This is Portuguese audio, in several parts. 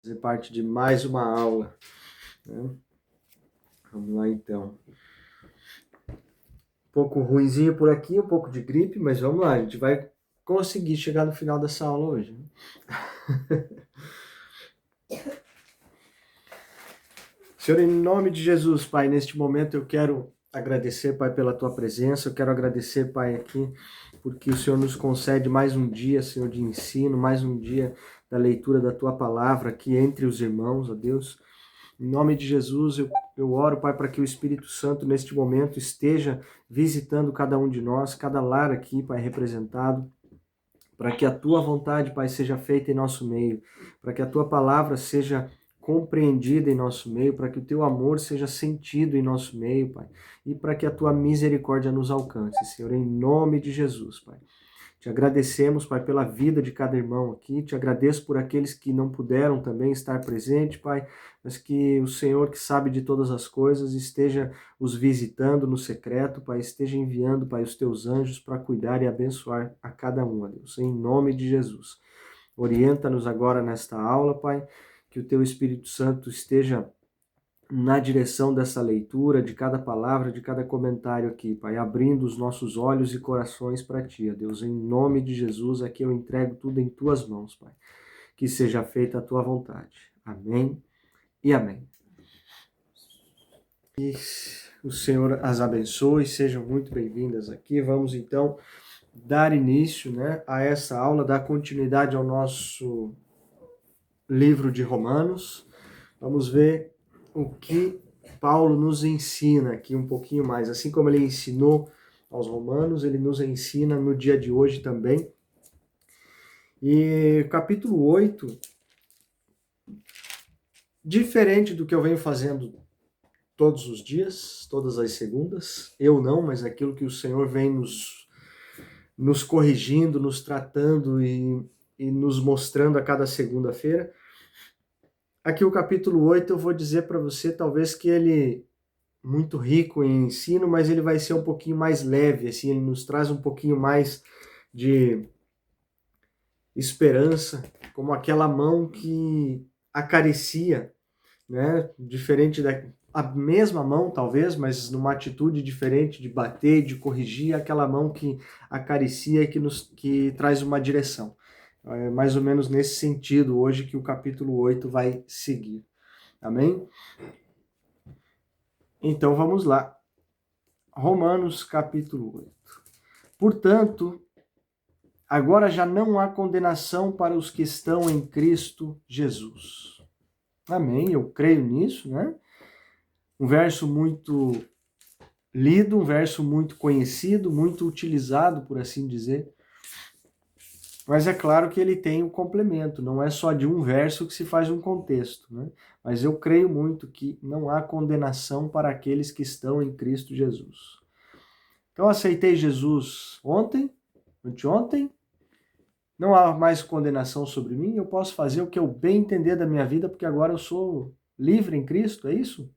Fazer parte de mais uma aula, né? Vamos lá então. Um pouco ruinzinho por aqui, um pouco de gripe, mas vamos lá, a gente vai conseguir chegar no final dessa aula hoje. Senhor, em nome de Jesus, Pai, neste momento eu quero agradecer, Pai, pela Tua presença, eu quero agradecer, Pai, aqui, porque o Senhor nos concede mais um dia, Senhor, de ensino, mais um dia da leitura da Tua palavra aqui entre os irmãos, ó Deus. Em nome de Jesus, eu oro, Pai, para que o Espírito Santo, neste momento, esteja visitando cada um de nós, cada lar aqui, Pai, representado, para que a Tua vontade, Pai, seja feita em nosso meio, para que a Tua palavra seja compreendida em nosso meio, para que o Teu amor seja sentido em nosso meio, Pai, e para que a Tua misericórdia nos alcance, Senhor, em nome de Jesus, Pai. Te agradecemos, Pai, pela vida de cada irmão aqui. Te agradeço por aqueles que não puderam também estar presente, Pai, mas que o Senhor, que sabe de todas as coisas, esteja os visitando no secreto, Pai, esteja enviando, Pai, os teus anjos para cuidar e abençoar a cada um, ó Deus, em nome de Jesus. Orienta-nos agora nesta aula, Pai, que o teu Espírito Santo esteja na direção dessa leitura, de cada palavra, de cada comentário aqui, Pai, abrindo os nossos olhos e corações para Ti, ó Deus, em nome de Jesus, aqui eu entrego tudo em Tuas mãos, Pai, que seja feita a Tua vontade. Amém e amém. E o Senhor as abençoe, sejam muito bem-vindas aqui. Vamos então dar início, né, a essa aula, dar continuidade ao nosso livro de Romanos. Vamos ver o que Paulo nos ensina aqui um pouquinho mais. Assim como ele ensinou aos romanos, ele nos ensina no dia de hoje também. E capítulo 8, diferente do que eu venho fazendo todos os dias, todas as segundas, eu não, mas aquilo que o Senhor vem nos corrigindo, nos tratando e nos mostrando a cada segunda-feira. Aqui o capítulo 8 eu vou dizer para você, talvez que ele muito rico em ensino, mas ele vai ser um pouquinho mais leve, assim, ele nos traz um pouquinho mais de esperança, como aquela mão que acaricia, né? Diferente da a mesma mão, talvez, mas numa atitude diferente de bater, de corrigir, aquela mão que acaricia e que traz uma direção. É mais ou menos nesse sentido hoje que o capítulo 8 vai seguir. Amém? Então vamos lá. Romanos capítulo 8. Portanto, agora já não há condenação para os que estão em Cristo Jesus. Amém, eu creio nisso, né? Um verso muito lido, um verso muito conhecido, muito utilizado, por assim dizer. Mas é claro que ele tem um complemento, não é só de um verso que se faz um contexto, né? Mas eu creio muito que não há condenação para aqueles que estão em Cristo Jesus. Então, aceitei Jesus ontem, anteontem, não há mais condenação sobre mim, eu posso fazer o que eu bem entender da minha vida, porque agora eu sou livre em Cristo, é isso?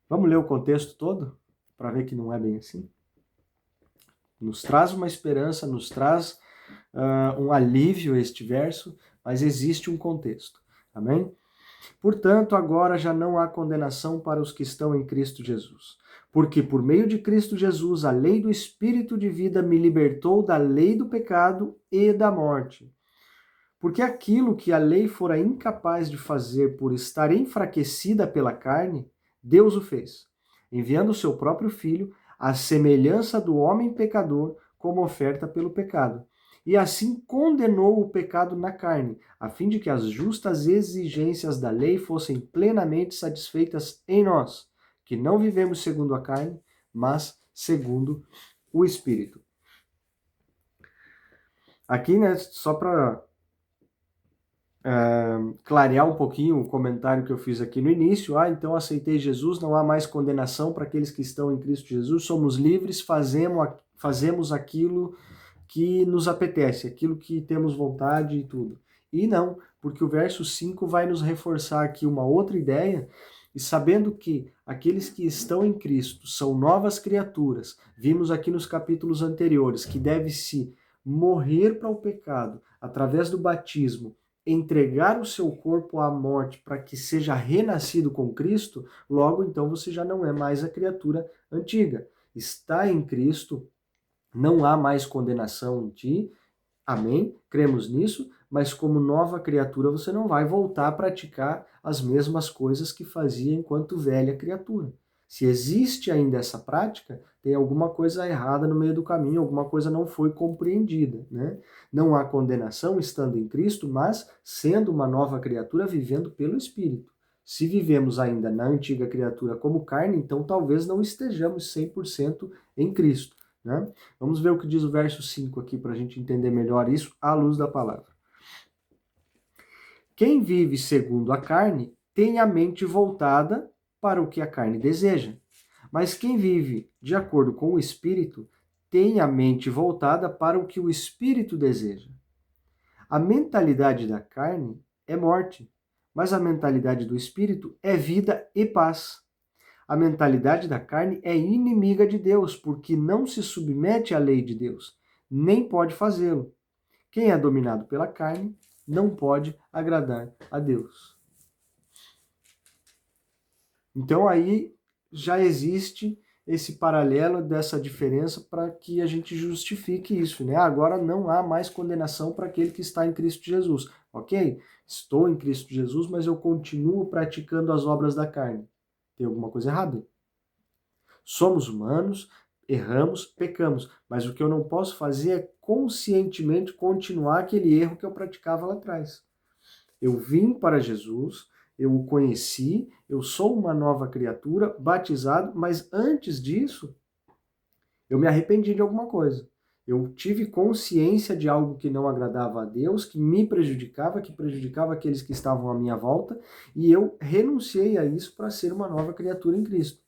Vamos ler o contexto todo, para ver que não é bem assim? Nos traz uma esperança, nos traz um alívio este verso, mas existe um contexto, amém? Portanto, agora já não há condenação para os que estão em Cristo Jesus. Porque por meio de Cristo Jesus, a lei do Espírito de vida me libertou da lei do pecado e da morte. Porque aquilo que a lei fora incapaz de fazer por estar enfraquecida pela carne, Deus o fez, enviando o seu próprio Filho, à semelhança do homem pecador, como oferta pelo pecado. E assim condenou o pecado na carne, a fim de que as justas exigências da lei fossem plenamente satisfeitas em nós, que não vivemos segundo a carne, mas segundo o Espírito. Aqui, né, só para clarear um pouquinho o comentário que eu fiz aqui no início, então aceitei Jesus, não há mais condenação para aqueles que estão em Cristo Jesus, somos livres, fazemos aquilo que nos apetece, aquilo que temos vontade e tudo. E não, porque o verso 5 vai nos reforçar aqui uma outra ideia, e sabendo que aqueles que estão em Cristo são novas criaturas, vimos aqui nos capítulos anteriores que deve-se morrer para o pecado através do batismo entregar o seu corpo à morte para que seja renascido com Cristo, logo então você já não é mais a criatura antiga. Está em Cristo, não há mais condenação em ti. Amém? Cremos nisso, mas como nova criatura você não vai voltar a praticar as mesmas coisas que fazia enquanto velha criatura. Se existe ainda essa prática, tem alguma coisa errada no meio do caminho, alguma coisa não foi compreendida, né? Não há condenação estando em Cristo, mas sendo uma nova criatura vivendo pelo Espírito. Se vivemos ainda na antiga criatura como carne, então talvez não estejamos 100% em Cristo, né? Vamos ver o que diz o verso 5 aqui para a gente entender melhor isso à luz da palavra. Quem vive segundo a carne tem a mente voltada para o que a carne deseja, mas quem vive de acordo com o Espírito tem a mente voltada para o que o Espírito deseja. A mentalidade da carne é morte, mas a mentalidade do Espírito é vida e paz. A mentalidade da carne é inimiga de Deus, porque não se submete à lei de Deus, nem pode fazê-lo. Quem é dominado pela carne não pode agradar a Deus. Então aí já existe esse paralelo dessa diferença para que a gente justifique isso, né? Agora não há mais condenação para aquele que está em Cristo Jesus, ok? Estou em Cristo Jesus, mas eu continuo praticando as obras da carne. Tem alguma coisa errada? Somos humanos, erramos, pecamos, mas o que eu não posso fazer é conscientemente continuar aquele erro que eu praticava lá atrás. Eu vim para Jesus, eu o conheci, eu sou uma nova criatura, batizado, mas antes disso, eu me arrependi de alguma coisa. Eu tive consciência de algo que não agradava a Deus, que me prejudicava, que prejudicava aqueles que estavam à minha volta, e eu renunciei a isso para ser uma nova criatura em Cristo.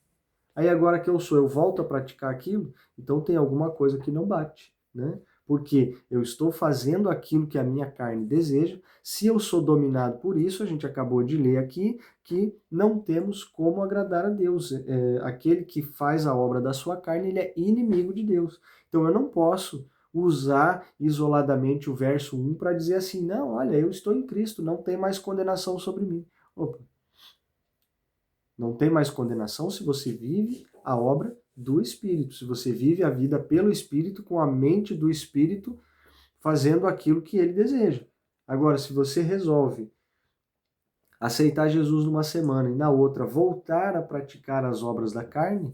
Aí agora que eu volto a praticar aquilo, então tem alguma coisa que não bate, né? Porque eu estou fazendo aquilo que a minha carne deseja. Se eu sou dominado por isso, a gente acabou de ler aqui que não temos como agradar a Deus. Aquele que faz a obra da sua carne, ele é inimigo de Deus. Então eu não posso usar isoladamente o verso 1 para dizer assim, não, olha, eu estou em Cristo, não tem mais condenação sobre mim. Opa, não tem mais condenação se você vive a obra do Espírito, se você vive a vida pelo Espírito, com a mente do Espírito, fazendo aquilo que ele deseja. Agora, se você resolve aceitar Jesus numa semana e na outra voltar a praticar as obras da carne,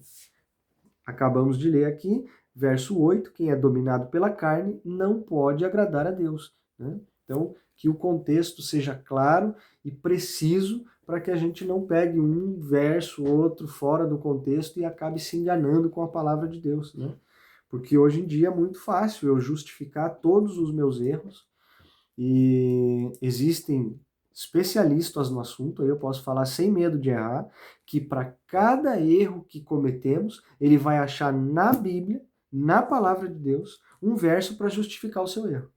acabamos de ler aqui, verso 8, quem é dominado pela carne não pode agradar a Deus, né? Então, que o contexto seja claro e preciso para que a gente não pegue um verso, outro fora do contexto e acabe se enganando com a palavra de Deus, né? Porque hoje em dia é muito fácil eu justificar todos os meus erros e existem especialistas no assunto, aí eu posso falar sem medo de errar, que para cada erro que cometemos, ele vai achar na Bíblia, na palavra de Deus, um verso para justificar o seu erro.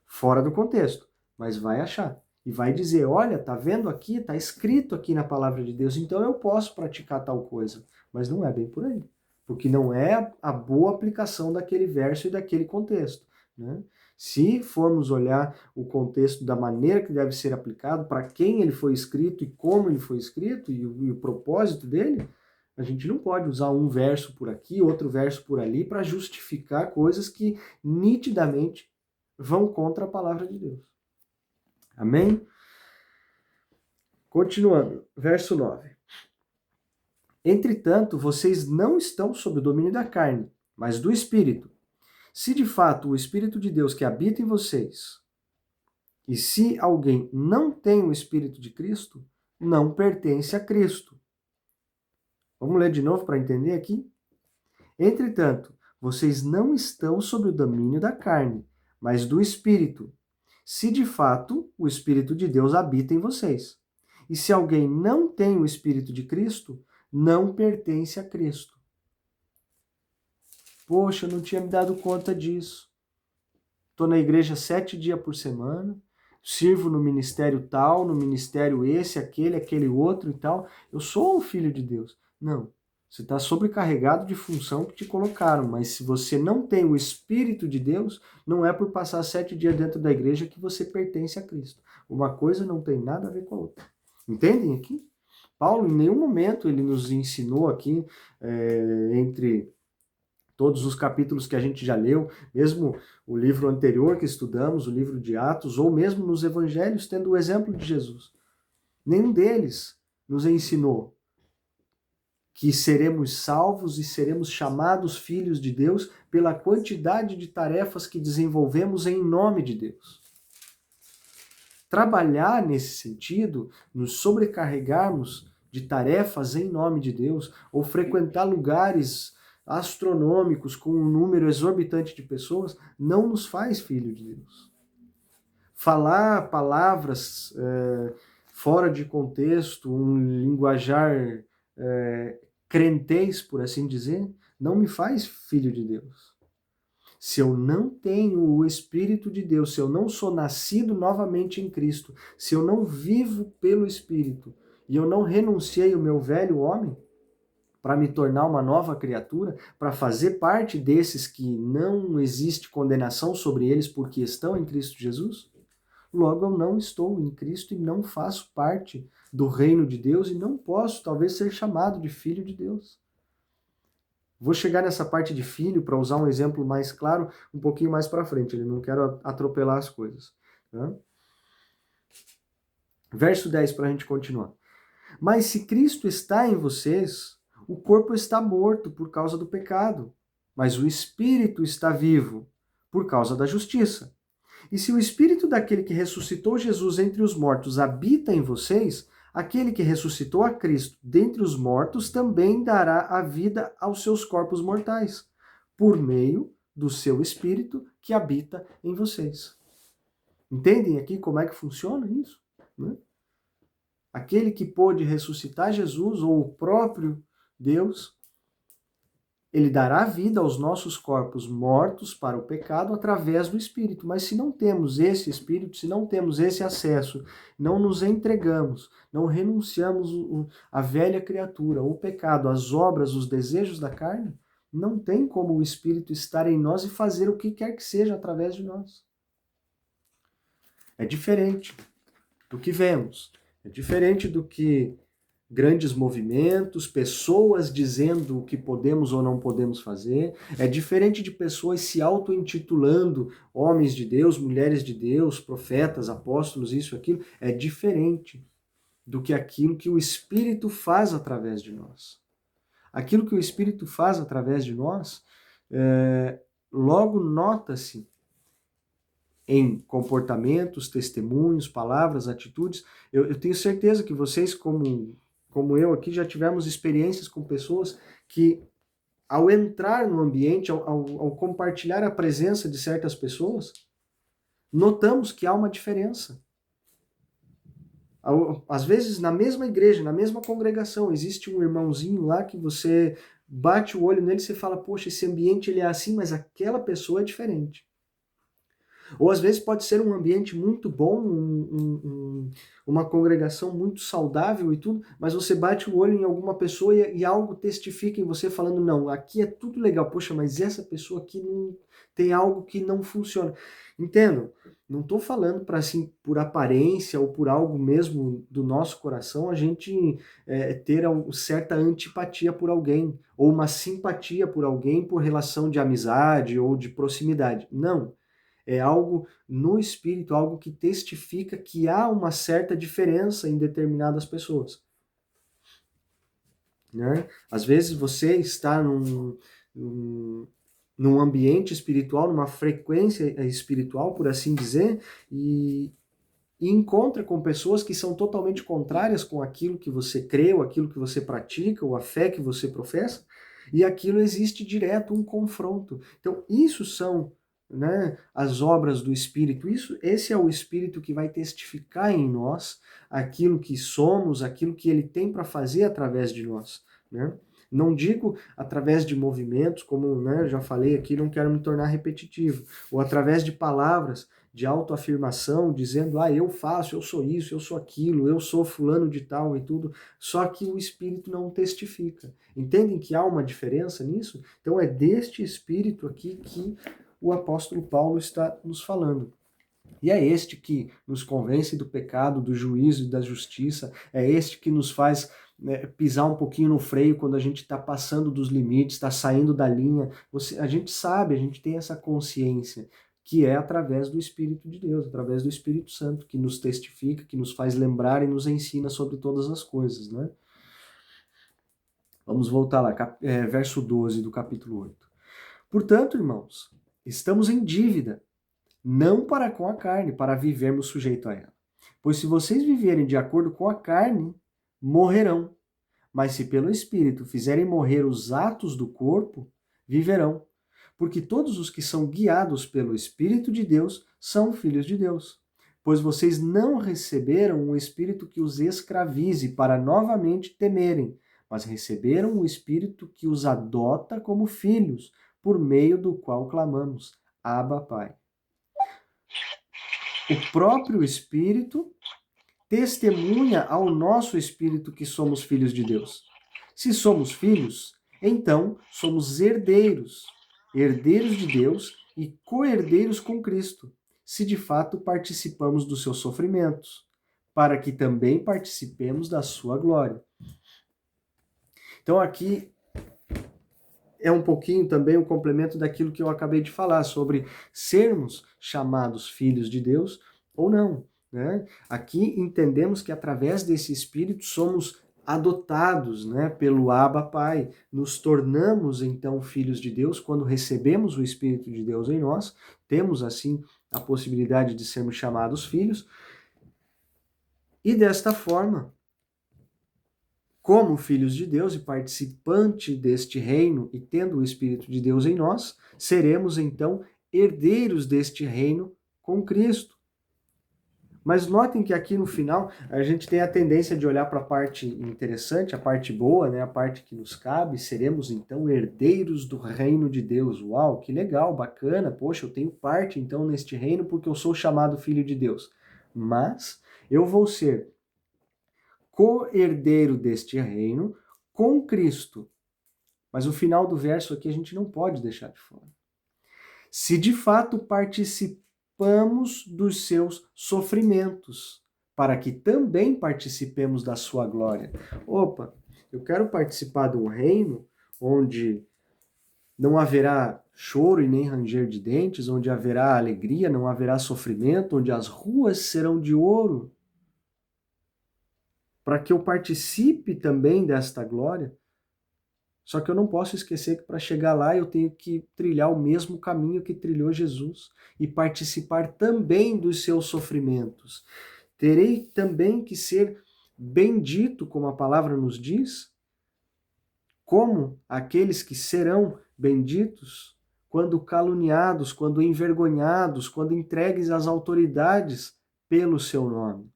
Fora do contexto, mas vai achar. E vai dizer, olha, tá vendo aqui, tá escrito aqui na palavra de Deus, então eu posso praticar tal coisa. Mas não é bem por aí, porque não é a boa aplicação daquele verso e daquele contexto, né? Se formos olhar o contexto da maneira que deve ser aplicado, para quem ele foi escrito e como ele foi escrito e o propósito dele, a gente não pode usar um verso por aqui, outro verso por ali para justificar coisas que nitidamente vão contra a palavra de Deus. Amém? Continuando, verso 9. Entretanto, vocês não estão sob o domínio da carne, mas do Espírito. Se de fato o Espírito de Deus que habita em vocês, e se alguém não tem o Espírito de Cristo, não pertence a Cristo. Vamos ler de novo para entender aqui? Entretanto, vocês não estão sob o domínio da carne, mas do Espírito. Se de fato o Espírito de Deus habita em vocês. E se alguém não tem o Espírito de Cristo, não pertence a Cristo. Poxa, eu não tinha me dado conta disso. Estou na igreja 7 dias por semana, sirvo no ministério tal, no ministério esse, aquele outro e tal. Eu sou um filho de Deus. Não, você está sobrecarregado de função que te colocaram, mas se você não tem o Espírito de Deus, não é por passar 7 dias dentro da igreja que você pertence a Cristo. Uma coisa não tem nada a ver com a outra. Entendem aqui? Paulo, em nenhum momento, ele nos ensinou aqui, entre todos os capítulos que a gente já leu, mesmo o livro anterior que estudamos, o livro de Atos, ou mesmo nos evangelhos, tendo o exemplo de Jesus. Nenhum deles nos ensinou que seremos salvos e seremos chamados filhos de Deus pela quantidade de tarefas que desenvolvemos em nome de Deus. Trabalhar nesse sentido, nos sobrecarregarmos de tarefas em nome de Deus, ou frequentar lugares astronômicos com um número exorbitante de pessoas, não nos faz filho de Deus. Falar palavras fora de contexto, um linguajar crentez, por assim dizer, não me faz filho de Deus. Se eu não tenho o Espírito de Deus, se eu não sou nascido novamente em Cristo, se eu não vivo pelo Espírito e eu não renunciei o meu velho homem para me tornar uma nova criatura, para fazer parte desses que não existe condenação sobre eles porque estão em Cristo Jesus, logo eu não estou em Cristo e não faço parte do reino de Deus e não posso, talvez, ser chamado de filho de Deus. Vou chegar nessa parte de filho para usar um exemplo mais claro um pouquinho mais para frente. Eu não quero atropelar as coisas. Né? Verso 10 para a gente continuar. Mas se Cristo está em vocês, o corpo está morto por causa do pecado, mas o espírito está vivo por causa da justiça. E se o espírito daquele que ressuscitou Jesus entre os mortos habita em vocês, aquele que ressuscitou a Cristo dentre os mortos também dará a vida aos seus corpos mortais, por meio do seu espírito que habita em vocês. Entendem aqui como é que funciona isso? Né? Aquele que pôde ressuscitar Jesus, ou o próprio Deus, ele dará vida aos nossos corpos mortos para o pecado através do Espírito. Mas se não temos esse Espírito, se não temos esse acesso, não nos entregamos, não renunciamos a velha criatura, o pecado, as obras, os desejos da carne, não tem como o Espírito estar em nós e fazer o que quer que seja através de nós. É diferente do que vemos. É diferente do que grandes movimentos, pessoas dizendo o que podemos ou não podemos fazer. É diferente de pessoas se auto-intitulando homens de Deus, mulheres de Deus, profetas, apóstolos, isso, aquilo. É diferente do que aquilo que o Espírito faz através de nós. Aquilo que o Espírito faz através de nós, logo nota-se em comportamentos, testemunhos, palavras, atitudes. Eu tenho certeza que vocês, como eu aqui, já tivemos experiências com pessoas que, ao entrar no ambiente, ao compartilhar a presença de certas pessoas, notamos que há uma diferença. Às vezes, na mesma igreja, na mesma congregação, existe um irmãozinho lá que você bate o olho nele e você fala, poxa, esse ambiente ele é assim, mas aquela pessoa é diferente. Ou às vezes pode ser um ambiente muito bom, uma congregação muito saudável e tudo, mas você bate o olho em alguma pessoa e algo testifica em você falando, não, aqui é tudo legal, poxa, mas essa pessoa aqui não, tem algo que não funciona. Entendam? Não estou falando para, assim, por aparência ou por algo mesmo do nosso coração, a gente ter certa antipatia por alguém, ou uma simpatia por alguém por relação de amizade ou de proximidade. Não. É algo no espírito, algo que testifica que há uma certa diferença em determinadas pessoas. Né? Às vezes você está num ambiente espiritual, numa frequência espiritual, por assim dizer, e encontra com pessoas que são totalmente contrárias com aquilo que você crê, ou aquilo que você pratica, ou a fé que você professa, e aquilo existe direto um confronto. Então, isso são, né, as obras do Espírito. Esse é o Espírito que vai testificar em nós aquilo que somos, aquilo que ele tem para fazer através de nós. Né? Não digo através de movimentos, como, né, já falei aqui, não quero me tornar repetitivo, ou através de palavras de autoafirmação, dizendo, eu faço, eu sou isso, eu sou aquilo, eu sou fulano de tal e tudo, só que o Espírito não testifica. Entendem que há uma diferença nisso? Então é deste Espírito aqui que o apóstolo Paulo está nos falando. E é este que nos convence do pecado, do juízo e da justiça, é este que nos faz pisar um pouquinho no freio quando a gente está passando dos limites, está saindo da linha. A gente sabe, a gente tem essa consciência, que é através do Espírito de Deus, através do Espírito Santo, que nos testifica, que nos faz lembrar e nos ensina sobre todas as coisas, né? Vamos voltar lá, verso 12 do capítulo 8. Portanto, irmãos, estamos em dívida, não para com a carne, para vivermos sujeito a ela. Pois se vocês viverem de acordo com a carne, morrerão. Mas se pelo Espírito fizerem morrer os atos do corpo, viverão. Porque todos os que são guiados pelo Espírito de Deus são filhos de Deus. Pois vocês não receberam um espírito que os escravize para novamente temerem, mas receberam o Espírito que os adota como filhos, por meio do qual clamamos: Abba, Pai. O próprio Espírito testemunha ao nosso espírito que somos filhos de Deus. Se somos filhos, então somos herdeiros, herdeiros de Deus e co-herdeiros com Cristo, se de fato participamos dos seus sofrimentos, para que também participemos da sua glória. Então aqui é um pouquinho também o complemento daquilo que eu acabei de falar sobre sermos chamados filhos de Deus ou não. Né? Aqui entendemos que através desse Espírito somos adotados, né, pelo Abba Pai. Nos tornamos então filhos de Deus quando recebemos o Espírito de Deus em nós. Temos assim a possibilidade de sermos chamados filhos. E desta forma, como filhos de Deus e participante deste reino e tendo o Espírito de Deus em nós, seremos então herdeiros deste reino com Cristo. Mas notem que aqui no final a gente tem a tendência de olhar para a parte interessante, a parte boa, né, a parte que nos cabe, seremos então herdeiros do reino de Deus. Uau, que legal, bacana, poxa, eu tenho parte então neste reino porque eu sou chamado filho de Deus. Mas eu vou ser co-herdeiro deste reino com Cristo. Mas o final do verso aqui a gente não pode deixar de fora. Se de fato participamos dos seus sofrimentos, para que também participemos da sua glória. Opa, eu quero participar de um reino onde não haverá choro e nem ranger de dentes, onde haverá alegria, não haverá sofrimento, onde as ruas serão de ouro. Para que eu participe também desta glória. Só que eu não posso esquecer que para chegar lá eu tenho que trilhar o mesmo caminho que trilhou Jesus e participar também dos seus sofrimentos. Terei também que ser bendito, como a palavra nos diz, como aqueles que serão benditos quando caluniados, quando envergonhados, quando entregues às autoridades pelo seu nome.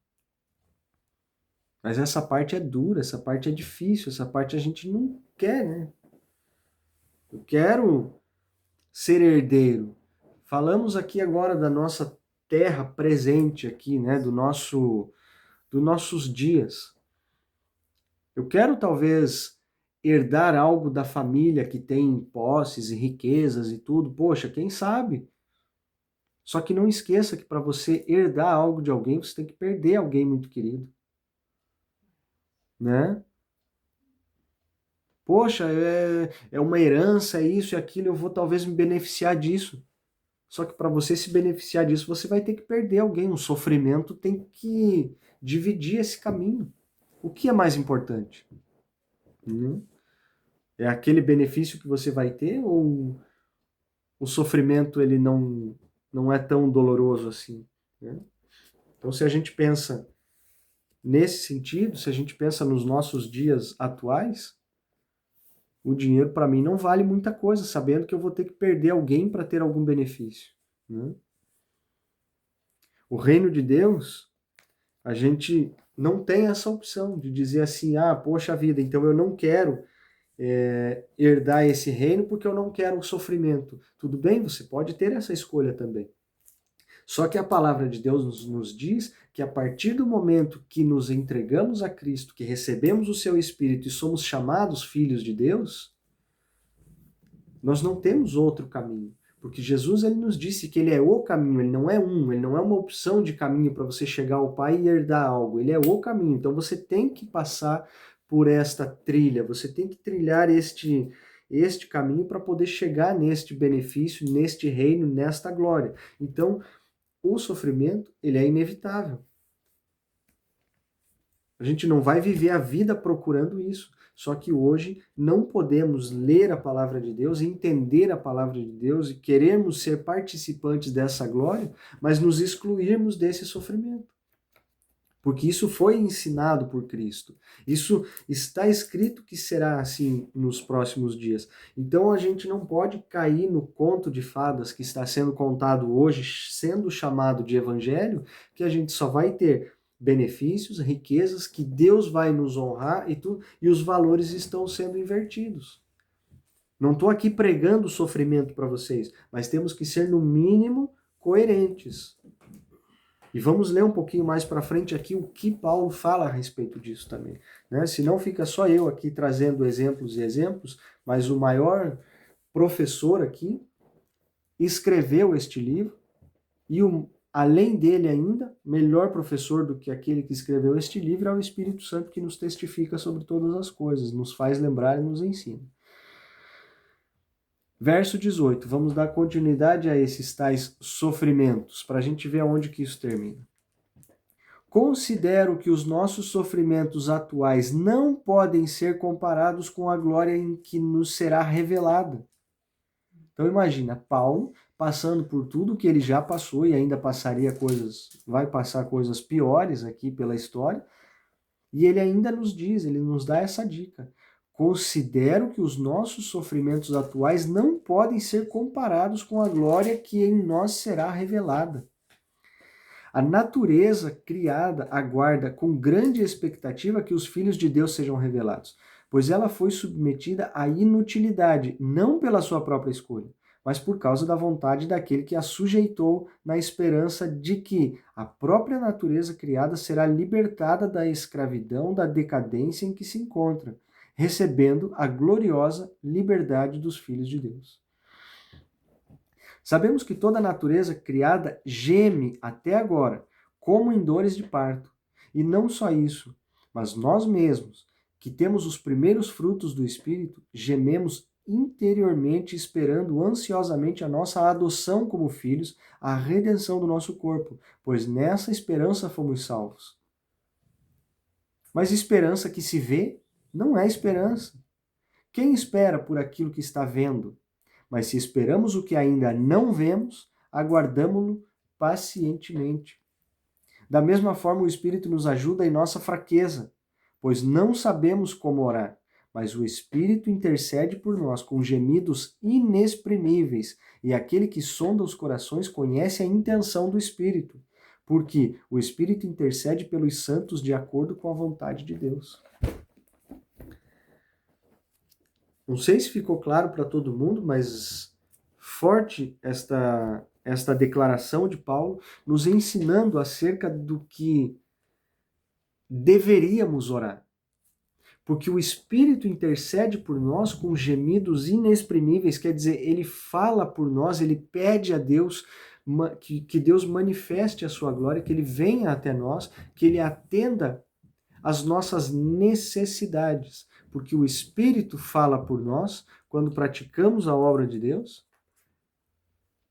Mas essa parte é dura, essa parte é difícil, essa parte a gente não quer, né? Eu quero ser herdeiro. Falamos aqui agora da nossa terra presente aqui, né? Dos nossos dias. Eu quero talvez herdar algo da família que tem posses e riquezas e tudo. Poxa, quem sabe? Só que não esqueça que para você herdar algo de alguém, você tem que perder alguém muito querido. Né? Poxa, é uma herança, é isso e aquilo, eu vou talvez me beneficiar disso. Só que para você se beneficiar disso, você vai ter que perder alguém. Um sofrimento tem que dividir esse caminho. O que é mais importante? É aquele benefício que você vai ter ou o sofrimento ele não é tão doloroso assim? Né? Então, se a gente pensa nesse sentido, se a gente pensa nos nossos dias atuais, o dinheiro para mim não vale muita coisa, sabendo que eu vou ter que perder alguém para ter algum benefício. Né? O reino de Deus, a gente não tem essa opção de dizer assim, poxa vida, então eu não quero herdar esse reino porque eu não quero o sofrimento. Tudo bem, você pode ter essa escolha também. Só que a palavra de Deus nos diz que a partir do momento que nos entregamos a Cristo, que recebemos o seu Espírito e somos chamados filhos de Deus, nós não temos outro caminho. Porque Jesus ele nos disse que ele é o caminho, ele não é uma opção de caminho para você chegar ao Pai e herdar algo, ele é o caminho. Então você tem que passar por esta trilha, você tem que trilhar este caminho para poder chegar neste benefício, neste reino, nesta glória. Então, o sofrimento, ele é inevitável. A gente não vai viver a vida procurando isso. Só que hoje não podemos ler a palavra de Deus, entender a palavra de Deus e queremos ser participantes dessa glória, mas nos excluirmos desse sofrimento. Porque isso foi ensinado por Cristo. Isso está escrito que será assim nos próximos dias. Então a gente não pode cair no conto de fadas que está sendo contado hoje, sendo chamado de evangelho, que a gente só vai ter benefícios, riquezas, que Deus vai nos honrar e os valores estão sendo invertidos. Não estou aqui pregando sofrimento para vocês, mas temos que ser, no mínimo, coerentes. E vamos ler um pouquinho mais para frente aqui o que Paulo fala a respeito disso também. Né? Senão fica só eu aqui trazendo exemplos e exemplos, mas o maior professor aqui escreveu este livro e além dele ainda, melhor professor do que aquele que escreveu este livro é o Espírito Santo, que nos testifica sobre todas as coisas, nos faz lembrar e nos ensina. Verso 18, vamos dar continuidade a esses tais sofrimentos, para a gente ver aonde que isso termina. Considero que os nossos sofrimentos atuais não podem ser comparados com a glória em que nos será revelada. Então imagina, Paulo passando por tudo que ele já passou e ainda vai passar coisas piores aqui pela história, e ele ainda nos diz, ele nos dá essa dica. Considero que os nossos sofrimentos atuais não podem ser comparados com a glória que em nós será revelada. A natureza criada aguarda com grande expectativa que os filhos de Deus sejam revelados, pois ela foi submetida à inutilidade, não pela sua própria escolha, mas por causa da vontade daquele que a sujeitou, na esperança de que a própria natureza criada será libertada da escravidão, da decadência em que se encontra, recebendo a gloriosa liberdade dos filhos de Deus. Sabemos que toda a natureza criada geme até agora, como em dores de parto. E não só isso, mas nós mesmos, que temos os primeiros frutos do Espírito, gememos interiormente esperando ansiosamente a nossa adoção como filhos, a redenção do nosso corpo, pois nessa esperança fomos salvos. Mas esperança que se vê não é esperança. Quem espera por aquilo que está vendo? Mas se esperamos o que ainda não vemos, aguardamo-lo pacientemente. Da mesma forma, o Espírito nos ajuda em nossa fraqueza, pois não sabemos como orar, mas o Espírito intercede por nós com gemidos inexprimíveis, e aquele que sonda os corações conhece a intenção do Espírito, porque o Espírito intercede pelos santos de acordo com a vontade de Deus. Não sei se ficou claro para todo mundo, mas forte esta declaração de Paulo, nos ensinando acerca do que deveríamos orar. Porque o Espírito intercede por nós com gemidos inexprimíveis, quer dizer, ele fala por nós, ele pede a Deus que Deus manifeste a sua glória, que ele venha até nós, que ele atenda às nossas necessidades. Porque o Espírito fala por nós quando praticamos a obra de Deus,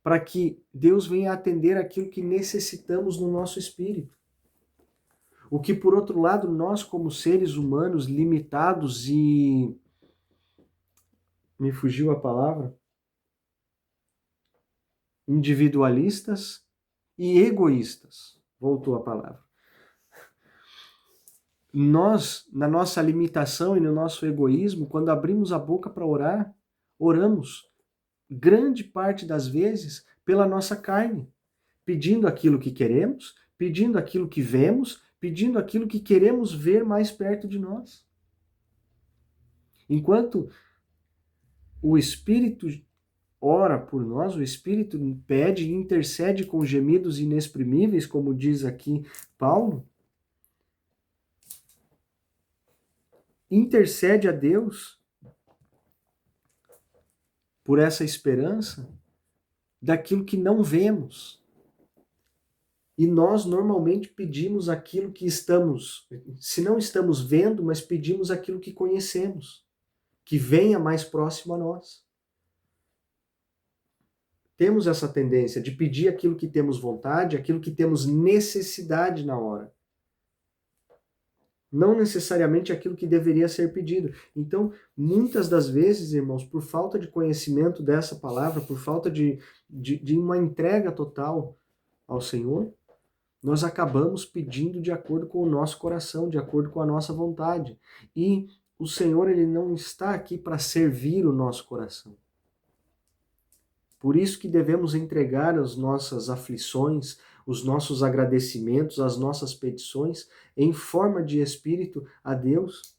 para que Deus venha atender aquilo que necessitamos no nosso espírito. O que, por outro lado, nós como seres humanos limitados e... me fugiu a palavra? Individualistas e egoístas. Voltou a palavra. Nós, na nossa limitação e no nosso egoísmo, quando abrimos a boca para orar, oramos grande parte das vezes pela nossa carne, pedindo aquilo que queremos, pedindo aquilo que vemos, pedindo aquilo que queremos ver mais perto de nós. Enquanto o Espírito ora por nós, o Espírito pede e intercede com gemidos inexprimíveis, como diz aqui Paulo, intercede a Deus por essa esperança, daquilo que não vemos. E nós normalmente pedimos aquilo que estamos, se não estamos vendo, mas pedimos aquilo que conhecemos, que venha mais próximo a nós. Temos essa tendência de pedir aquilo que temos vontade, aquilo que temos necessidade na hora. Não necessariamente aquilo que deveria ser pedido. Então, muitas das vezes, irmãos, por falta de conhecimento dessa palavra, por falta de uma entrega total ao Senhor, nós acabamos pedindo de acordo com o nosso coração, de acordo com a nossa vontade. E o Senhor, ele não está aqui para servir o nosso coração. Por isso que devemos entregar as nossas aflições, os nossos agradecimentos, as nossas petições em forma de espírito a Deus.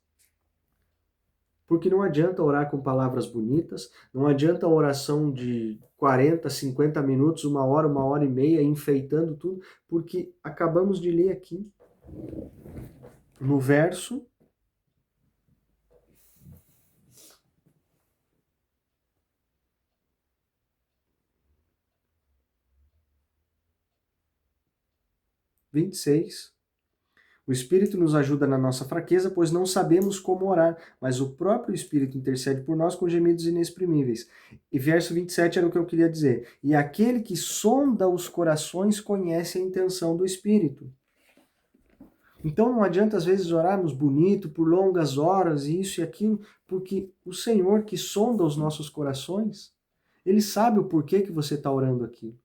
Porque não adianta orar com palavras bonitas, não adianta a oração de 40, 50 minutos, uma hora e meia, enfeitando tudo, porque acabamos de ler aqui no verso 26. O Espírito nos ajuda na nossa fraqueza, pois não sabemos como orar, mas o próprio Espírito intercede por nós com gemidos inexprimíveis. E verso 27 era o que eu queria dizer. E aquele que sonda os corações conhece a intenção do Espírito. Então não adianta às vezes orarmos bonito, por longas horas, isso e aquilo, porque o Senhor que sonda os nossos corações, Ele sabe o porquê que você está orando aquilo.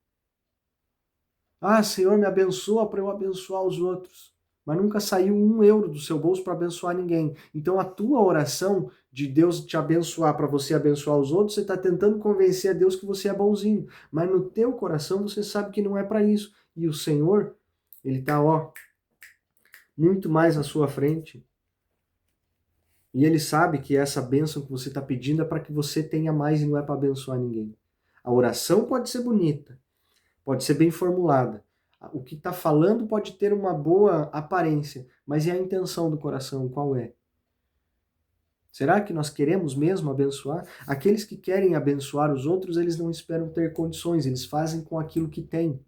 Ah, Senhor, me abençoa para eu abençoar os outros. Mas nunca saiu €1 do seu bolso para abençoar ninguém. Então a tua oração de Deus te abençoar para você abençoar os outros, você está tentando convencer a Deus que você é bonzinho. Mas no teu coração você sabe que não é para isso. E o Senhor, Ele está, muito mais à sua frente. E Ele sabe que essa bênção que você está pedindo é para que você tenha mais e não é para abençoar ninguém. A oração pode ser bonita, pode ser bem formulada. O que está falando pode ter uma boa aparência, mas e a intenção do coração, qual é? Será que nós queremos mesmo abençoar? Aqueles que querem abençoar os outros, eles não esperam ter condições, eles fazem com aquilo que têm.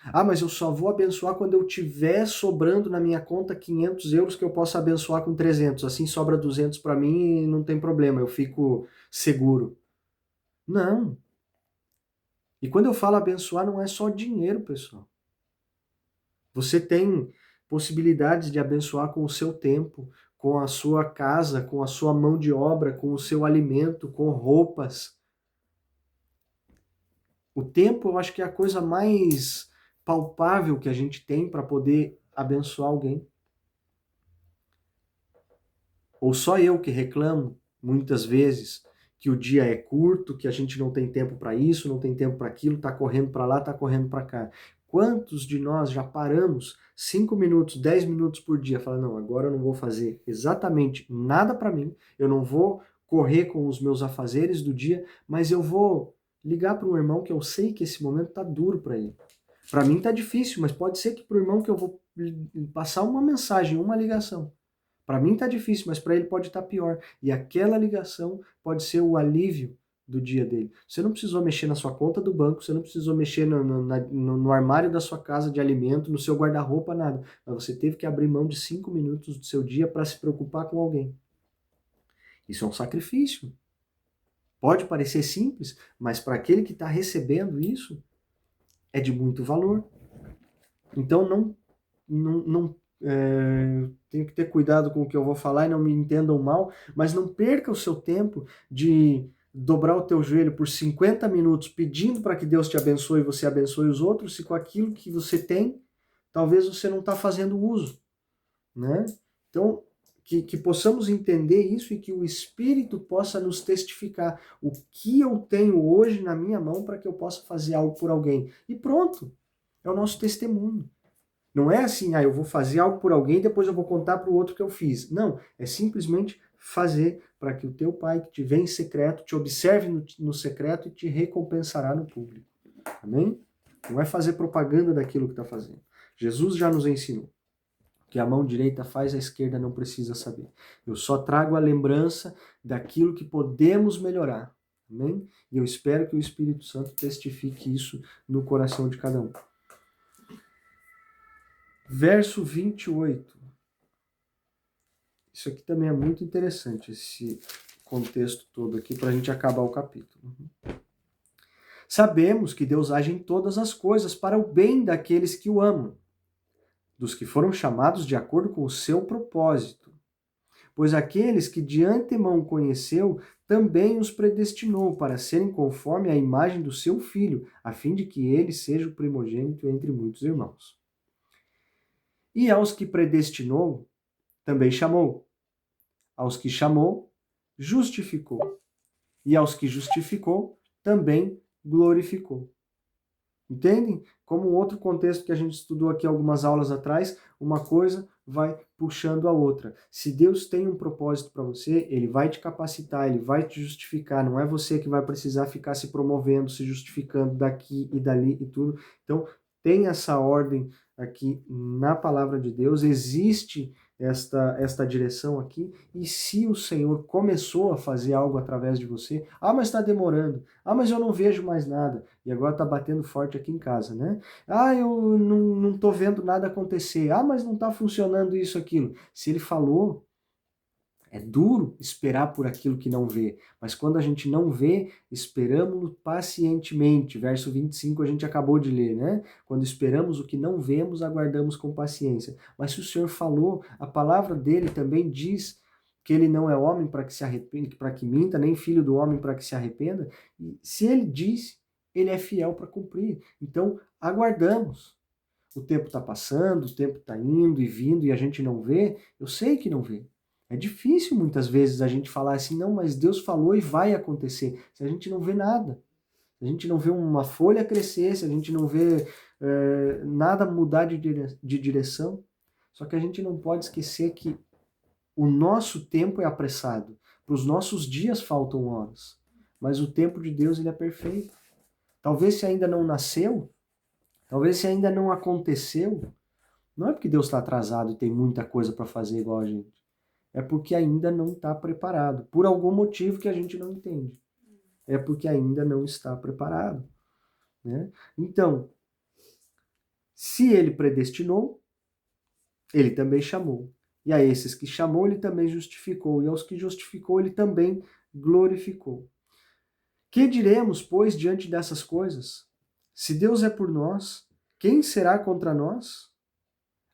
Ah, mas eu só vou abençoar quando eu tiver sobrando na minha conta €500 que eu possa abençoar com 300. Assim sobra 200 para mim e não tem problema, eu fico seguro. Não. E quando eu falo abençoar, não é só dinheiro, pessoal. Você tem possibilidades de abençoar com o seu tempo, com a sua casa, com a sua mão de obra, com o seu alimento, com roupas. O tempo, eu acho que é a coisa mais palpável que a gente tem para poder abençoar alguém. Ou só eu que reclamo, muitas vezes, que o dia é curto, que a gente não tem tempo para isso, não tem tempo para aquilo, tá correndo para lá, tá correndo para cá. Quantos de nós já paramos 5 minutos, 10 minutos por dia, falando, não, agora eu não vou fazer exatamente nada para mim, eu não vou correr com os meus afazeres do dia, mas eu vou ligar para um irmão que eu sei que esse momento tá duro para ele. Para mim tá difícil, mas pode ser que para o irmão que eu vou passar uma mensagem, uma ligação. Para mim tá difícil, mas para ele pode estar pior. E aquela ligação pode ser o alívio do dia dele. Você não precisou mexer na sua conta do banco, você não precisou mexer no armário da sua casa de alimento, no seu guarda-roupa, nada. Mas você teve que abrir mão de 5 minutos do seu dia para se preocupar com alguém. Isso é um sacrifício. Pode parecer simples, mas para aquele que está recebendo isso, é de muito valor. Então não tenho que ter cuidado com o que eu vou falar e não me entendam mal, mas não perca o seu tempo de dobrar o teu joelho por 50 minutos pedindo para que Deus te abençoe e você abençoe os outros, se com aquilo que você tem, talvez você não está fazendo uso, né? Então, que possamos entender isso e que o Espírito possa nos testificar o que eu tenho hoje na minha mão para que eu possa fazer algo por alguém. E pronto, é o nosso testemunho. Não é assim, eu vou fazer algo por alguém e depois eu vou contar para o outro que eu fiz. Não, é simplesmente fazer para que o teu pai que te vê em secreto, te observe no secreto e te recompensará no público. Amém? Não é fazer propaganda daquilo que está fazendo. Jesus já nos ensinou que a mão direita faz, a esquerda não precisa saber. Eu só trago a lembrança daquilo que podemos melhorar. Amém? E eu espero que o Espírito Santo testifique isso no coração de cada um. Verso 28. Isso aqui também é muito interessante, esse contexto todo aqui, para a gente acabar o capítulo. Sabemos que Deus age em todas as coisas para o bem daqueles que o amam, dos que foram chamados de acordo com o seu propósito. Pois aqueles que de antemão conheceu, também os predestinou para serem conforme a imagem do seu Filho, a fim de que ele seja o primogênito entre muitos irmãos. E aos que predestinou, também chamou. Aos que chamou, justificou. E aos que justificou, também glorificou. Entendem? Como um outro contexto que a gente estudou aqui algumas aulas atrás, uma coisa vai puxando a outra. Se Deus tem um propósito para você, ele vai te capacitar, ele vai te justificar. Não é você que vai precisar ficar se promovendo, se justificando daqui e dali e tudo. Então, tem essa ordem aqui na palavra de Deus, existe esta direção aqui, e se o Senhor começou a fazer algo através de você, mas está demorando, mas eu não vejo mais nada, e agora está batendo forte aqui em casa, né? Eu não estou vendo nada acontecer, mas não está funcionando isso, aquilo. Se ele falou, é duro esperar por aquilo que não vê, mas quando a gente não vê, esperamos pacientemente. Verso 25 a gente acabou de ler, né? Quando esperamos o que não vemos, aguardamos com paciência. Mas se o Senhor falou, a palavra dele também diz que ele não é homem para que se arrependa, para que minta, nem filho do homem para que se arrependa. E se ele disse, ele é fiel para cumprir. Então, aguardamos. O tempo está passando, o tempo está indo e vindo e a gente não vê. Eu sei que não vê. É difícil muitas vezes a gente falar assim, não, mas Deus falou e vai acontecer. Se a gente não vê nada, se a gente não vê uma folha crescer, se a gente não vê nada mudar de direção. Só que a gente não pode esquecer que o nosso tempo é apressado. Para os nossos dias faltam horas. Mas o tempo de Deus ele é perfeito. Talvez se ainda não nasceu, talvez se ainda não aconteceu, não é porque Deus está atrasado e tem muita coisa para fazer igual a gente. É porque ainda não está preparado. Por algum motivo que a gente não entende. É porque ainda não está preparado. Né? Então, se ele predestinou, ele também chamou. E a esses que chamou, ele também justificou. E aos que justificou, ele também glorificou. Que diremos, pois, diante dessas coisas? Se Deus é por nós, quem será contra nós?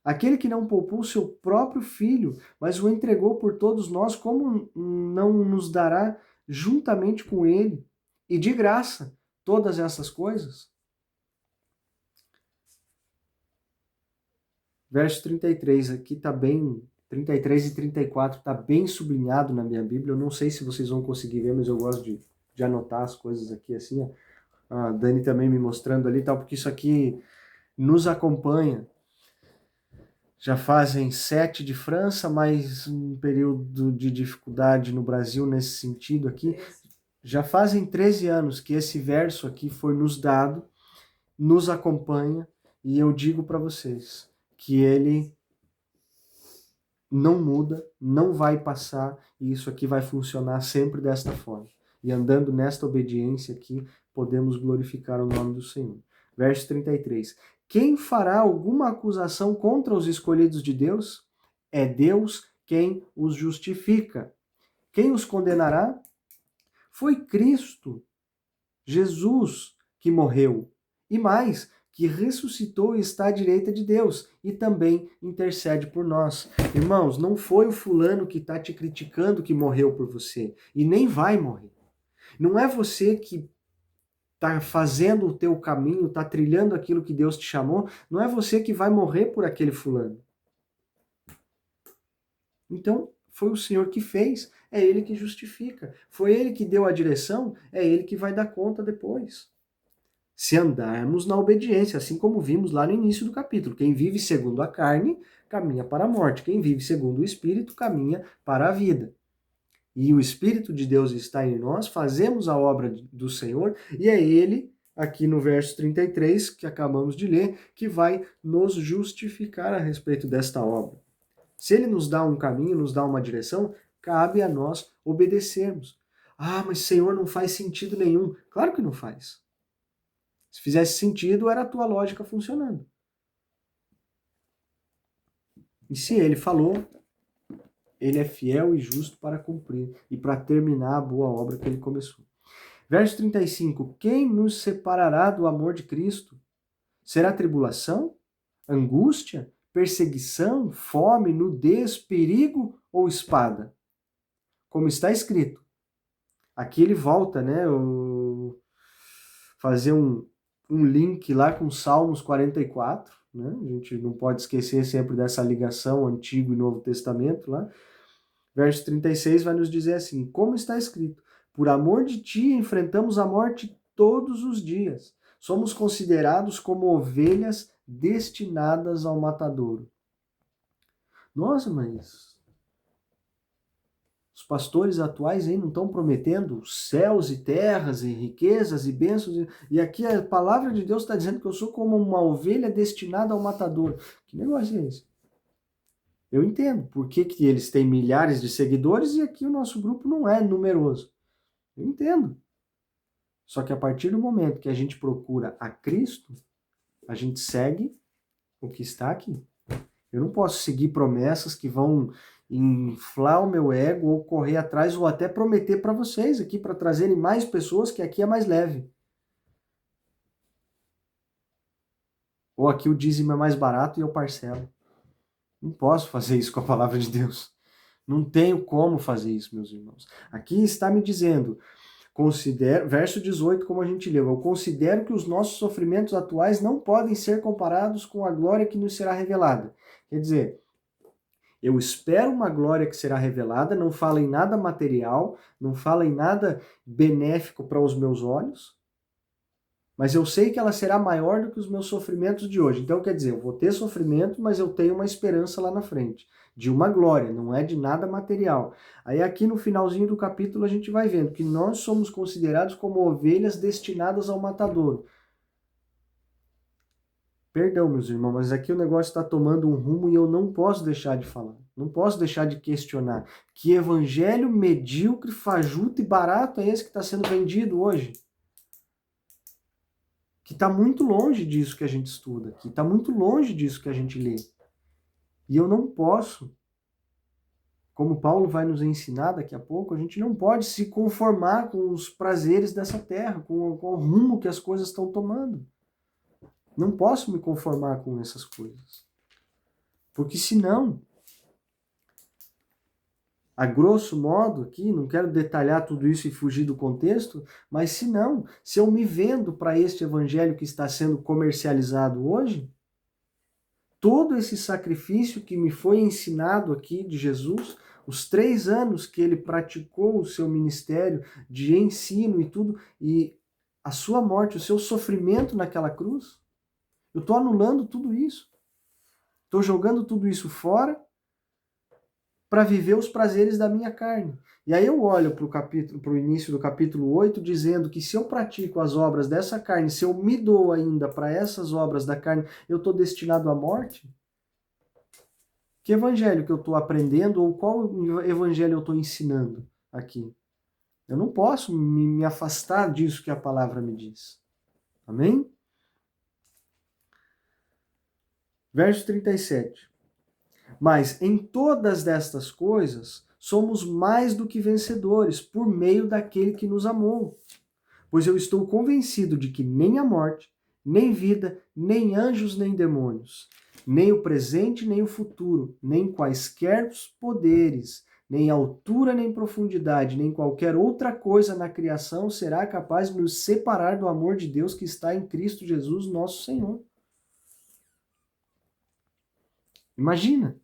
Aquele que não poupou seu próprio filho, mas o entregou por todos nós, como não nos dará juntamente com ele e de graça todas essas coisas? Verso 33, aqui está bem, 33 e 34 está bem sublinhado na minha Bíblia. Eu não sei se vocês vão conseguir ver, mas eu gosto de anotar as coisas aqui assim. Ó. A Dani também me mostrando ali, tal, porque isso aqui nos acompanha. Já fazem 7 de França, mais um período de dificuldade no Brasil nesse sentido aqui. Já fazem 13 anos que esse verso aqui foi nos dado, nos acompanha, e eu digo para vocês que ele não muda, não vai passar, e isso aqui vai funcionar sempre desta forma. E andando nesta obediência aqui, podemos glorificar o nome do Senhor. Verso 33. Quem fará alguma acusação contra os escolhidos de Deus? É Deus quem os justifica. Quem os condenará? Foi Cristo, Jesus, que morreu. E mais, que ressuscitou e está à direita de Deus e também intercede por nós. Irmãos, não foi o fulano que está te criticando que morreu por você e nem vai morrer. Não é você que está fazendo o teu caminho, está trilhando aquilo que Deus te chamou, não é você que vai morrer por aquele fulano. Então, foi o Senhor que fez, é Ele que justifica. Foi Ele que deu a direção, é Ele que vai dar conta depois. Se andarmos na obediência, assim como vimos lá no início do capítulo. Quem vive segundo a carne, caminha para a morte. Quem vive segundo o Espírito, caminha para a vida. E o Espírito de Deus está em nós, fazemos a obra do Senhor, e é Ele, aqui no verso 33, que acabamos de ler, que vai nos justificar a respeito desta obra. Se Ele nos dá um caminho, nos dá uma direção, cabe a nós obedecermos. Ah, mas Senhor, não faz sentido nenhum. Claro que não faz. Se fizesse sentido, era a tua lógica funcionando. E se ele falou, ele é fiel e justo para cumprir e para terminar a boa obra que ele começou. Verso 35. Quem nos separará do amor de Cristo? Será tribulação, angústia, perseguição, fome, nudez, perigo ou espada? Como está escrito. Aqui ele volta, né? Fazer um link lá com Salmos 44, né? A gente não pode esquecer sempre dessa ligação Antigo e Novo Testamento lá. Verso 36 vai nos dizer assim: como está escrito, por amor de ti enfrentamos a morte todos os dias. Somos considerados como ovelhas destinadas ao matadouro. Nossa, mas os pastores atuais aí não estão prometendo céus e terras e riquezas e bênçãos. E aqui a palavra de Deus está dizendo que eu sou como uma ovelha destinada ao matadouro. Que negócio é esse? Eu entendo por que eles têm milhares de seguidores e aqui o nosso grupo não é numeroso. Eu entendo. Só que a partir do momento que a gente procura a Cristo, a gente segue o que está aqui. Eu não posso seguir promessas que vão inflar o meu ego ou correr atrás ou até prometer para vocês aqui para trazerem mais pessoas que aqui é mais leve. Ou aqui o dízimo é mais barato e eu parcelo. Não posso fazer isso com a palavra de Deus. Não tenho como fazer isso, meus irmãos. Aqui está me dizendo, verso 18, como a gente leu, eu considero que os nossos sofrimentos atuais não podem ser comparados com a glória que nos será revelada. Quer dizer, eu espero uma glória que será revelada, não fala em nada material, não fala em nada benéfico para os meus olhos, mas eu sei que ela será maior do que os meus sofrimentos de hoje. Então, quer dizer, eu vou ter sofrimento, mas eu tenho uma esperança lá na frente, de uma glória, não é de nada material. Aí aqui no finalzinho do capítulo a gente vai vendo que nós somos considerados como ovelhas destinadas ao matadouro. Perdão, meus irmãos, mas aqui o negócio está tomando um rumo e eu não posso deixar de falar. Não posso deixar de questionar. Que evangelho medíocre, fajuto e barato é esse que está sendo vendido hoje? Que está muito longe disso que a gente estuda, que está muito longe disso que a gente lê. E eu não posso, como Paulo vai nos ensinar daqui a pouco, a gente não pode se conformar com os prazeres dessa terra, com o rumo que as coisas estão tomando. Não posso me conformar com essas coisas. Porque senão, a grosso modo aqui, não quero detalhar tudo isso e fugir do contexto, mas senão, se eu me vendo para este evangelho que está sendo comercializado hoje, todo esse sacrifício que me foi ensinado aqui de Jesus, os 3 anos que ele praticou o seu ministério de ensino e tudo, e a sua morte, o seu sofrimento naquela cruz, eu estou anulando tudo isso. Estou jogando tudo isso fora para viver os prazeres da minha carne. E aí eu olho para o início do capítulo 8, dizendo que se eu pratico as obras dessa carne, se eu me dou ainda para essas obras da carne, eu estou destinado à morte? Que evangelho que eu estou aprendendo ou qual evangelho eu estou ensinando aqui? Eu não posso me afastar disso que a palavra me diz. Amém? Verso 37. Mas em todas estas coisas somos mais do que vencedores por meio daquele que nos amou. Pois eu estou convencido de que nem a morte, nem vida, nem anjos, nem demônios, nem o presente, nem o futuro, nem quaisquer poderes, nem altura, nem profundidade, nem qualquer outra coisa na criação será capaz de nos separar do amor de Deus que está em Cristo Jesus, nosso Senhor. Imagina!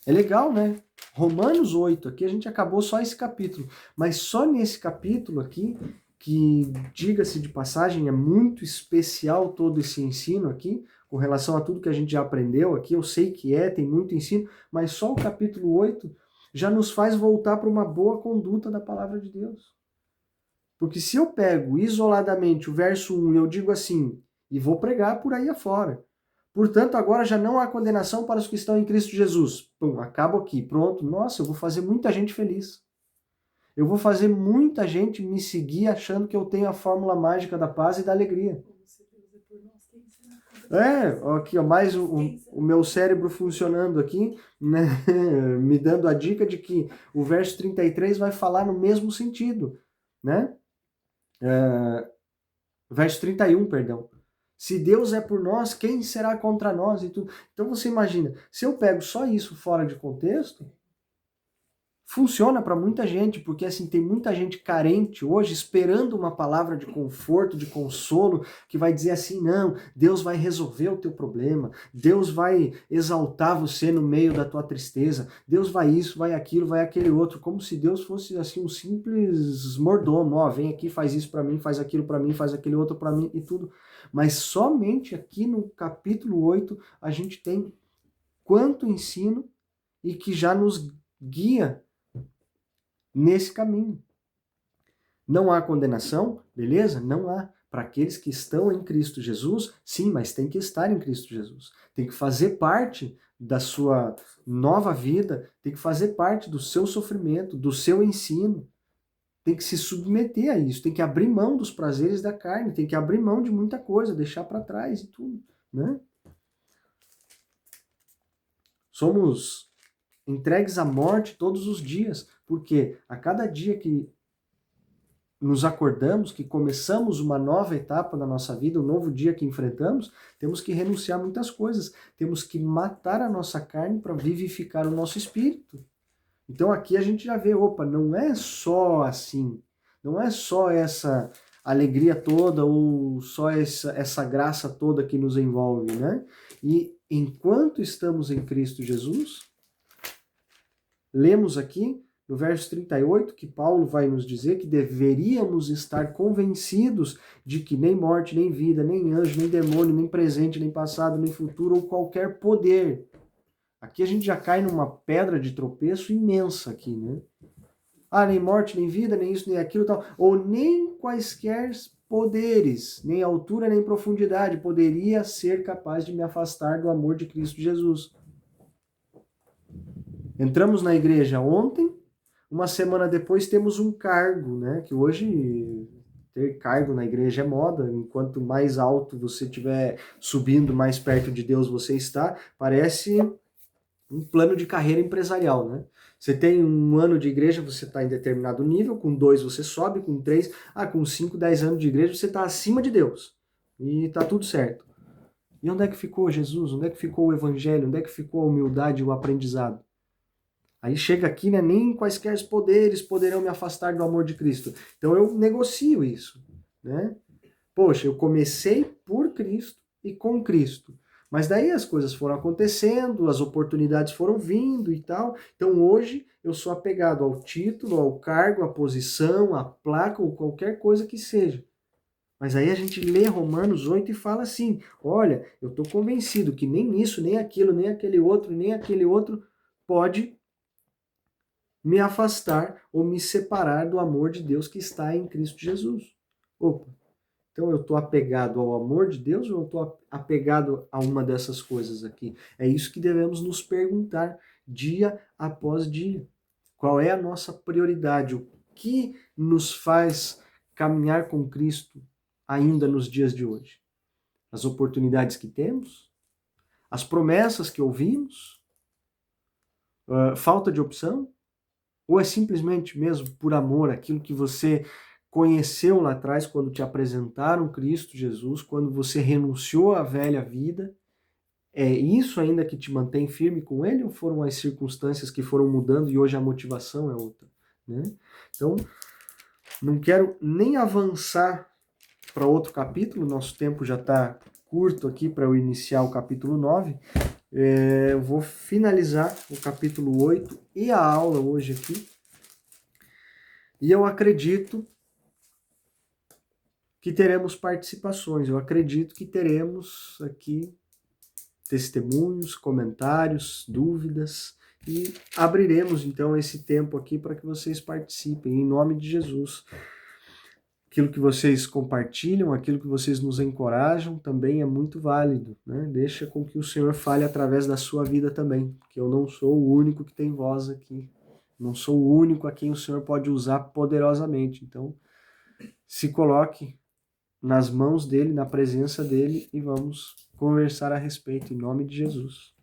É legal, né? Romanos 8, aqui a gente acabou só esse capítulo, mas só nesse capítulo aqui, que, diga-se de passagem, é muito especial todo esse ensino aqui, com relação a tudo que a gente já aprendeu aqui, eu sei que tem muito ensino, mas só o capítulo 8 já nos faz voltar para uma boa conduta da palavra de Deus. Porque se eu pego isoladamente o verso 1 e eu digo assim, e vou pregar por aí afora, portanto, agora já não há condenação para os que estão em Cristo Jesus. Pum, acabo aqui, pronto. Nossa, eu vou fazer muita gente feliz. Eu vou fazer muita gente me seguir achando que eu tenho a fórmula mágica da paz e da alegria. Aqui, ó, mais o meu cérebro funcionando aqui, né? Me dando a dica de que o verso 33 vai falar no mesmo sentido, né? Verso 31, perdão. Se Deus é por nós, quem será contra nós? E tudo. Então você imagina, se eu pego só isso fora de contexto, funciona para muita gente, porque assim tem muita gente carente hoje esperando uma palavra de conforto, de consolo, que vai dizer assim: não, Deus vai resolver o teu problema, Deus vai exaltar você no meio da tua tristeza, Deus vai isso, vai aquilo, vai aquele outro, como se Deus fosse assim um simples mordomo, ó, vem aqui, faz isso para mim, faz aquilo para mim, faz aquele outro para mim e tudo. Mas somente aqui no capítulo 8 a gente tem quanto ensino e que já nos guia nesse caminho. Não há condenação, beleza? Não há. Para aqueles que estão em Cristo Jesus, sim, mas tem que estar em Cristo Jesus. Tem que fazer parte da sua nova vida, tem que fazer parte do seu sofrimento, do seu ensino. Tem que se submeter a isso, tem que abrir mão dos prazeres da carne, tem que abrir mão de muita coisa, deixar para trás e tudo, né? Somos entregues à morte todos os dias, porque a cada dia que nos acordamos, que começamos uma nova etapa da nossa vida, um novo dia que enfrentamos, temos que renunciar a muitas coisas, temos que matar a nossa carne para vivificar o nosso espírito. Então aqui a gente já vê, opa, não é só assim, não é só essa alegria toda ou só essa graça toda que nos envolve, né? E enquanto estamos em Cristo Jesus, lemos aqui no verso 38 que Paulo vai nos dizer que deveríamos estar convencidos de que nem morte, nem vida, nem anjo, nem demônio, nem presente, nem passado, nem futuro ou qualquer poder. Aqui a gente já cai numa pedra de tropeço imensa aqui, né? Ah, nem morte, nem vida, nem isso, nem aquilo, tal. Ou nem quaisquer poderes, nem altura, nem profundidade, poderia ser capaz de me afastar do amor de Cristo Jesus. Entramos na igreja ontem, uma semana depois temos um cargo, né? Que hoje ter cargo na igreja é moda. Enquanto mais alto você estiver subindo, mais perto de Deus você está. Parece um plano de carreira empresarial, né? Você tem um ano de igreja, você está em determinado nível, com 2 você sobe, com 3, com 5, 10 anos de igreja você está acima de Deus. E está tudo certo. E onde é que ficou Jesus? Onde é que ficou o evangelho? Onde é que ficou a humildade e o aprendizado? Aí chega aqui, né? Nem quaisquer poderes poderão me afastar do amor de Cristo. Então eu negocio isso, né? Poxa, eu comecei por Cristo e com Cristo. Mas daí as coisas foram acontecendo, as oportunidades foram vindo e tal. Então hoje eu sou apegado ao título, ao cargo, à posição, à placa ou qualquer coisa que seja. Mas aí a gente lê Romanos 8 e fala assim: olha, eu estou convencido que nem isso, nem aquilo, nem aquele outro pode me afastar ou me separar do amor de Deus que está em Cristo Jesus. Opa, então eu estou apegado ao amor de Deus ou eu estou apegado a uma dessas coisas aqui? É isso que devemos nos perguntar dia após dia. Qual é a nossa prioridade? O que nos faz caminhar com Cristo ainda nos dias de hoje? As oportunidades que temos? As promessas que ouvimos? Falta de opção? Ou é simplesmente mesmo por amor, aquilo que você conheceu lá atrás quando te apresentaram Cristo Jesus, quando você renunciou à velha vida? É isso ainda que te mantém firme com Ele ou foram as circunstâncias que foram mudando e hoje a motivação é outra, né? Então, não quero nem avançar para outro capítulo, nosso tempo já está curto aqui para eu iniciar o capítulo 9. Eu vou finalizar o capítulo 8 e a aula hoje aqui. E eu acredito que teremos participações, eu acredito que teremos aqui testemunhos, comentários, dúvidas, e abriremos então esse tempo aqui para que vocês participem, em nome de Jesus. Aquilo que vocês compartilham, aquilo que vocês nos encorajam também é muito válido, né? Deixa com que o Senhor fale através da sua vida também, porque eu não sou o único que tem voz aqui Não sou o único a quem o Senhor pode usar poderosamente. Então, se coloque nas mãos dele, na presença dele, e vamos conversar a respeito, em nome de Jesus.